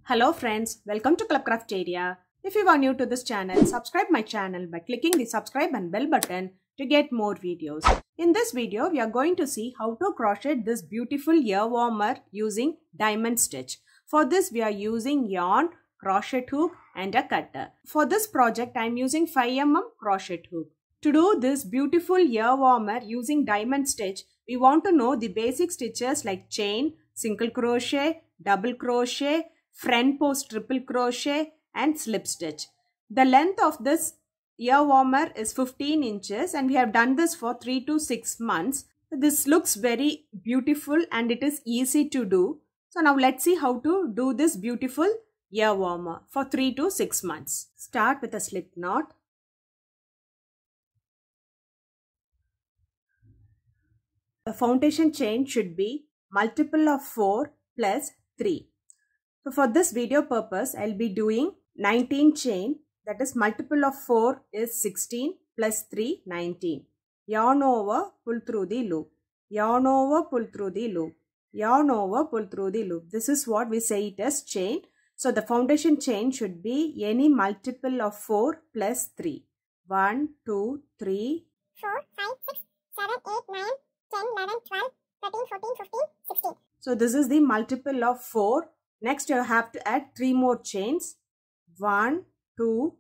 Hello friends, welcome to Club Crafteria. If you are new to this channel, subscribe my channel by clicking the subscribe and bell button to get more videos. In this video, we are going to see how to crochet this beautiful ear warmer using diamond stitch. For this, we are using yarn, crochet hook and a cutter. For this project, I am using 5mm crochet hook. To do this beautiful ear warmer using diamond stitch, we want to know the basic stitches like chain, single crochet, double crochet, front post triple crochet and slip stitch. The length of this ear warmer is 15 inches and we have done this for 3 to 6 months. This looks very beautiful and it is easy to do. So now let's see how to do this beautiful ear warmer for 3 to 6 months. Start with a slip knot. The foundation chain should be multiple of 4 plus 3. So for this video purpose, I'll be doing 19 chain, that is multiple of 4 is 16 plus 3, 19. Yarn over, pull through the loop. Yarn over, pull through the loop. Yarn over, pull through the loop. This is what we say it as chain. So the foundation chain should be any multiple of 4 plus 3. 1, 2, 3, 4, 5, 6, 7, 8, 9, 10, 11, 12, 13, 14, 15, 16. So this is the multiple of 4. Next you have to add 3 more chains. 1, 2,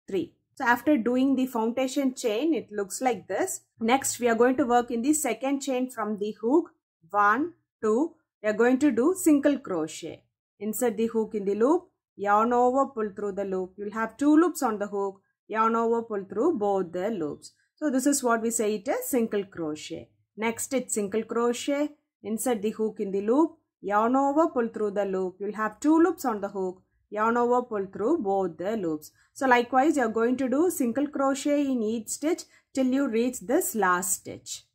3. So after doing the foundation chain, it looks like this. Next we are going to work in the second chain from the hook. 1, 2. We are going to do single crochet. Insert the hook in the loop. Yarn over, pull through the loop. You will have 2 loops on the hook. Yarn over, pull through both the loops. So this is what we say it as single crochet. Next it's single crochet. Insert the hook in the loop. Yarn over, pull through the loop. You will have 2 loops on the hook. Yarn over, pull through both the loops. So likewise, you are going to do single crochet in each stitch till you reach this last stitch.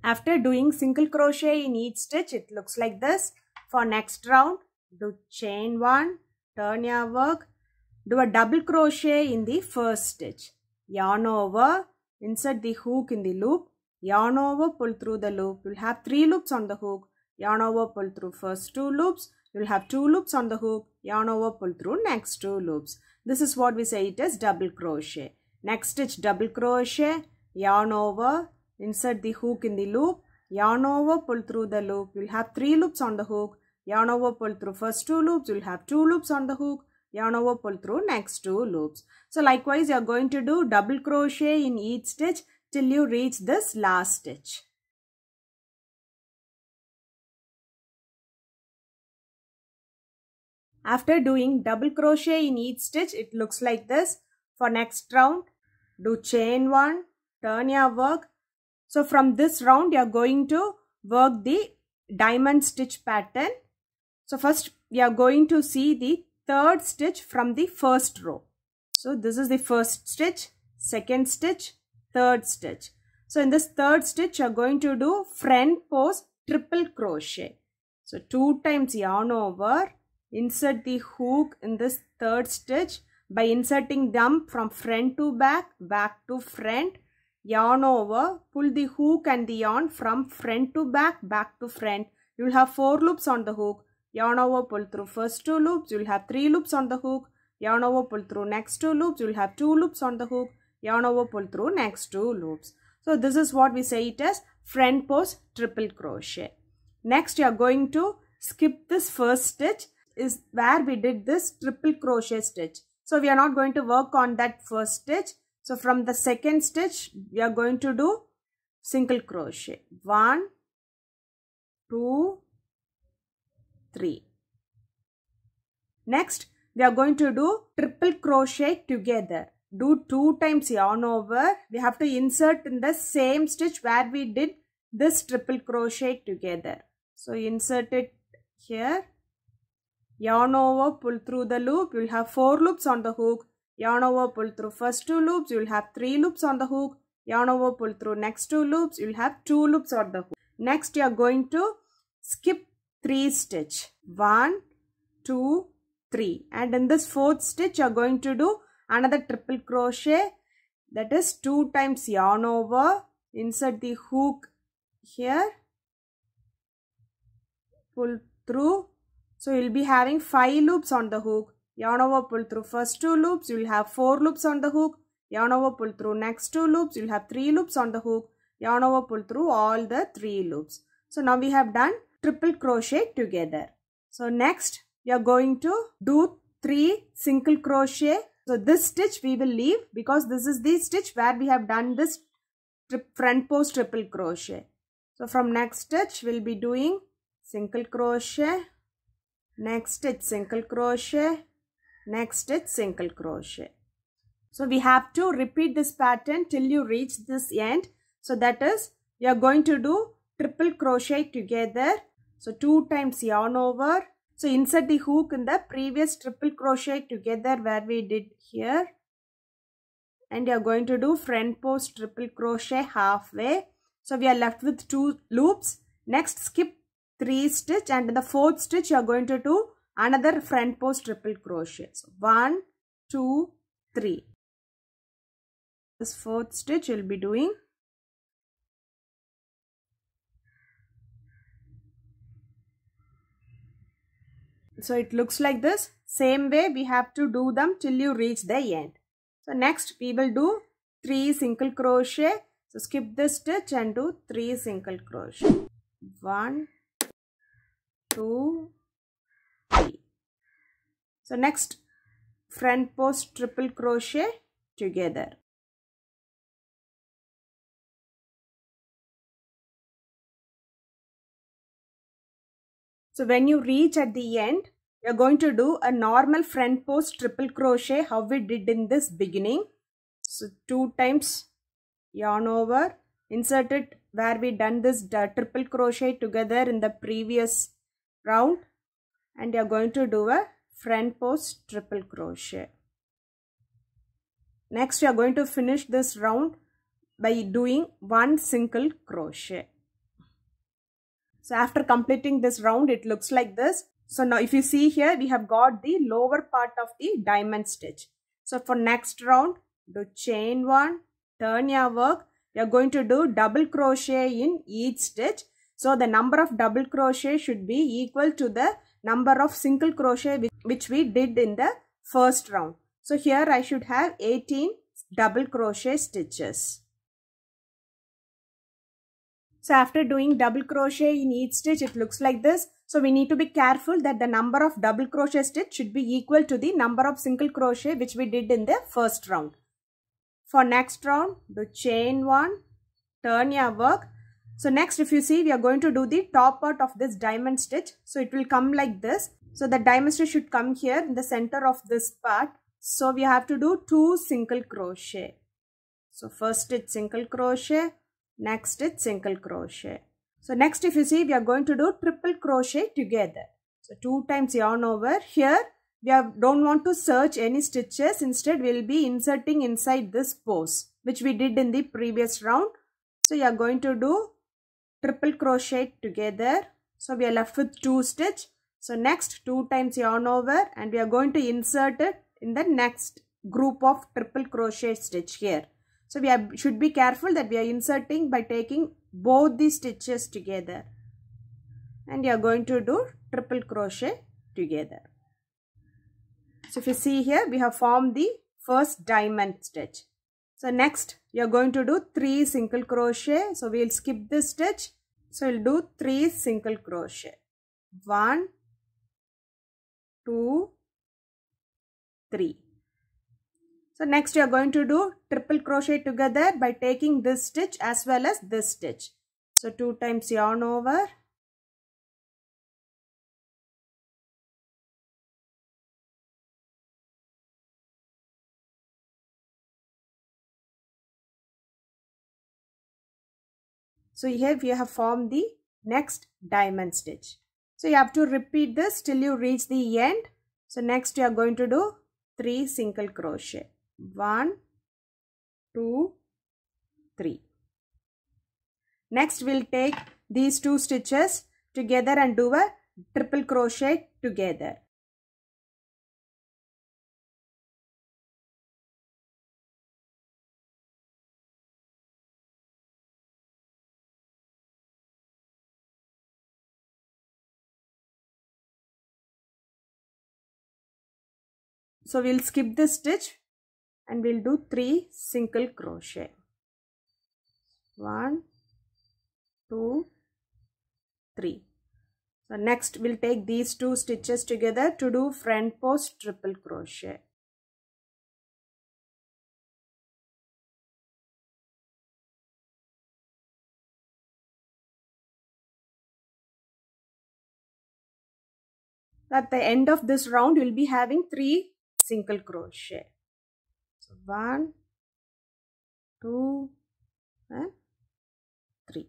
After doing single crochet in each stitch, it looks like this. For next round, do chain 1, turn your work, do a double crochet in the first stitch. Yarn over, insert the hook in the loop, yarn over, pull through the loop. You'll have 3 loops on the hook, yarn over, pull through first 2 loops. You'll have 2 loops on the hook, yarn over, pull through next 2 loops. This is what we say it as double crochet. Next stitch double crochet, yarn over, insert the hook in the loop, yarn over, pull through the loop. You'll have 3 loops on the hook, yarn over, pull through first 2 loops. You'll have 2 loops on the hook, yarn over, pull through next 2 loops. So likewise you are going to do double crochet in each stitch till you reach this last stitch. After doing double crochet in each stitch, it looks like this. For next round, do chain 1, turn your work. So from this round you are going to work the diamond stitch pattern. So first we are going to see the third stitch from the first row. So this is the first stitch, second stitch, third stitch. So in this third stitch you are going to do front post triple crochet. So 2 times yarn over, insert the hook in this third stitch by inserting them from front to back, back to front, yarn over, pull the hook and the yarn from front to back, back to front. You will have 4 loops on the hook. Yarn over, pull through first 2 loops. You will have 3 loops on the hook. Yarn over, pull through next 2 loops. You will have 2 loops on the hook. Yarn over, pull through next 2 loops. So this is what we say it as front post triple crochet. Next you are going to skip this first stitch, is where we did this triple crochet stitch. So we are not going to work on that first stitch. So from the second stitch we are going to do single crochet. 1, 2, 3. Next we are going to do triple crochet together. Do 2 times yarn over. We have to insert in the same stitch where we did this triple crochet together. So insert it here. Yarn over, pull through the loop. You will have 4 loops on the hook. Yarn over, pull through first 2 loops. You will have 3 loops on the hook. Yarn over, pull through next 2 loops. You will have 2 loops on the hook. Next you are going to skip 3 stitch. 1, 2, 3. And in this 4th stitch you are going to do another triple crochet, that is 2 times yarn over, insert the hook here, pull through. So you'll be having 5 loops on the hook. Yarn over, pull through first 2 loops. You will have 4 loops on the hook. Yarn over, pull through next 2 loops. You will have 3 loops on the hook. Yarn over, pull through all the 3 loops. So now we have done triple crochet together. So next we are going to do 3 single crochet. So this stitch we will leave because this is the stitch where we have done this front post triple crochet. So from next stitch we'll be doing single crochet, next stitch single crochet, next stitch single crochet. So we have to repeat this pattern till you reach this end. So that is, we are going to do triple crochet together. So 2 times yarn over. So insert the hook in the previous triple crochet together where we did here. And you are going to do front post triple crochet halfway. So we are left with 2 loops. Next skip 3 stitch, and in the 4th stitch you are going to do another front post triple crochet. So 1, 2, 3. This 4th stitch you will be doing. So it looks like this. Same way we have to do them till you reach the end. So next we will do 3 single crochet. So skip this stitch and do 3 single crochet. 1, 2, 3. So next front post triple crochet together. So when you reach at the end, you are going to do a normal front post triple crochet how we did in this beginning. So 2 times yarn over, insert it where we done this triple crochet together in the previous round, and you are going to do a front post triple crochet. Next you are going to finish this round by doing 1 single crochet. So after completing this round, it looks like this. So now if you see here, we have got the lower part of the diamond stitch. So for next round, do chain 1, turn your work. You are going to do double crochet in each stitch. So the number of double crochet should be equal to the number of single crochet which we did in the first round. So here I should have 18 double crochet stitches. So after doing double crochet in each stitch, it looks like this. So we need to be careful that the number of double crochet stitch should be equal to the number of single crochet which we did in the first round. For next round, do chain 1, turn your work. So next if you see, we are going to do the top part of this diamond stitch. So it will come like this. So the diamond stitch should come here in the center of this part. So we have to do 2 single crochet. So first stitch single crochet, next stitch single crochet. So next if you see, we are going to do triple crochet together. So 2 times yarn over. Here we don't want to search any stitches. Instead we will be inserting inside this pose which we did in the previous round. So you are going to do triple crochet together. So we are left with 2 stitch. So next 2 times yarn over, and we are going to insert it in the next group of triple crochet stitch here. So we should be careful that we are inserting by taking both the stitches together, and you are going to do triple crochet together. So if you see here, we have formed the first diamond stitch. So next you are going to do 3 single crochet. So we will skip this stitch. So we will do 3 single crochet. 1, 2, 3. So next you are going to do triple crochet together by taking this stitch as well as this stitch. So 2 times yarn over. So here we have formed the next diamond stitch. So you have to repeat this till you reach the end. So next you are going to do 3 single crochet. 1, 2, 3. Next we'll take these 2 stitches together and do a triple crochet together. So we'll skip this stitch and we'll do 3 single crochet. 1, 2, 3. So next we'll take these 2 stitches together to do front post triple crochet. At the end of this round, you'll be having 3 single crochet. So 1, 2 and 3.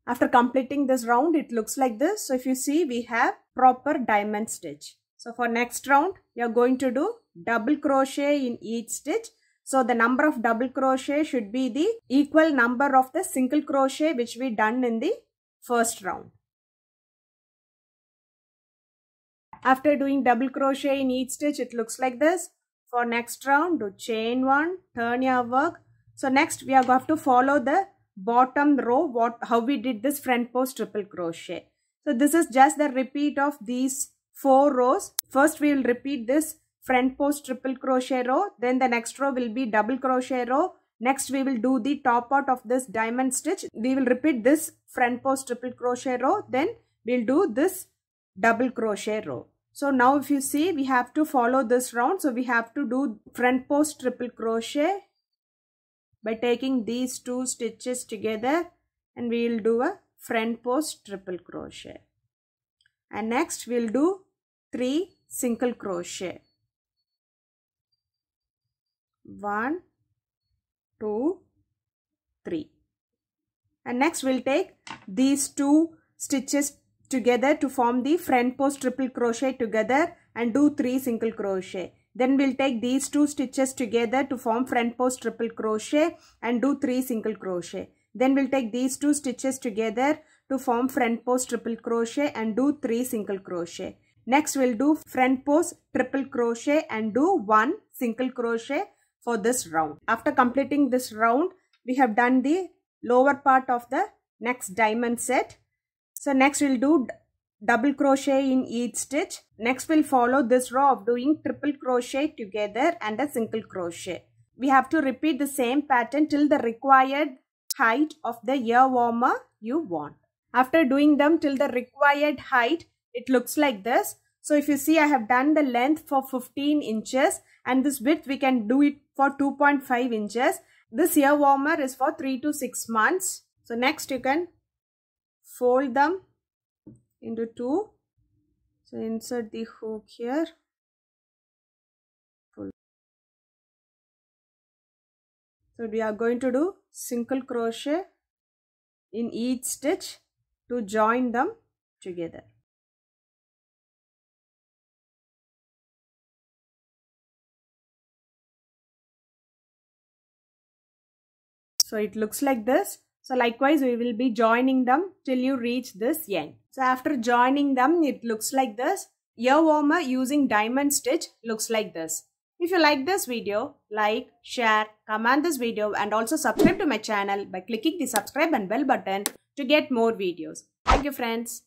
After completing this round, it looks like this. So if you see, we have proper diamond stitch. So for next round, you are going to do double crochet in each stitch. So the number of double crochet should be the equal number of the single crochet which we done in the first round. After doing double crochet in each stitch, it looks like this. For next round, do chain 1, turn your work. So next we are going to follow the bottom row, how we did this front post triple crochet. So this is just the repeat of these 4 rows. First we will repeat this front post triple crochet row. Then the next row will be double crochet row. Next we will do the top part of this diamond stitch. We will repeat this front post triple crochet row. Then we'll do this double crochet row. So now if you see, we have to follow this round. So we have to do front post triple crochet by taking these 2 stitches together, and we will do a front post triple crochet. And next we'll do 3 single crochet. 1, 2, 3. And next we'll take these 2 stitches together to form the front post triple crochet together and do 3 single crochet. Then we'll take these 2 stitches together to form front post triple crochet and do 3 single crochet. Then we'll take these 2 stitches together to form front post triple crochet and do 3 single crochet. Next we'll do front post triple crochet and do 1 single crochet for this round. After completing this round, we have done the lower part of the next diamond set. So next we'll do double crochet in each stitch. Next we'll follow this row of doing triple crochet together and a single crochet. We have to repeat the same pattern till the required height of the ear warmer you want. After doing them till the required height, it looks like this. So if you see, I have done the length for 15 inches and this width we can do it for 2.5 inches. This ear warmer is for 3 to 6 months. So next you can fold them into 2. So insert the hook here. Pull. So we are going to do single crochet in each stitch to join them together. So it looks like this. So likewise, we will be joining them till you reach this end. So after joining them, it looks like this. Ear warmer using diamond stitch looks like this. If you like this video, like, share, comment this video and also subscribe to my channel by clicking the subscribe and bell button to get more videos. Thank you friends.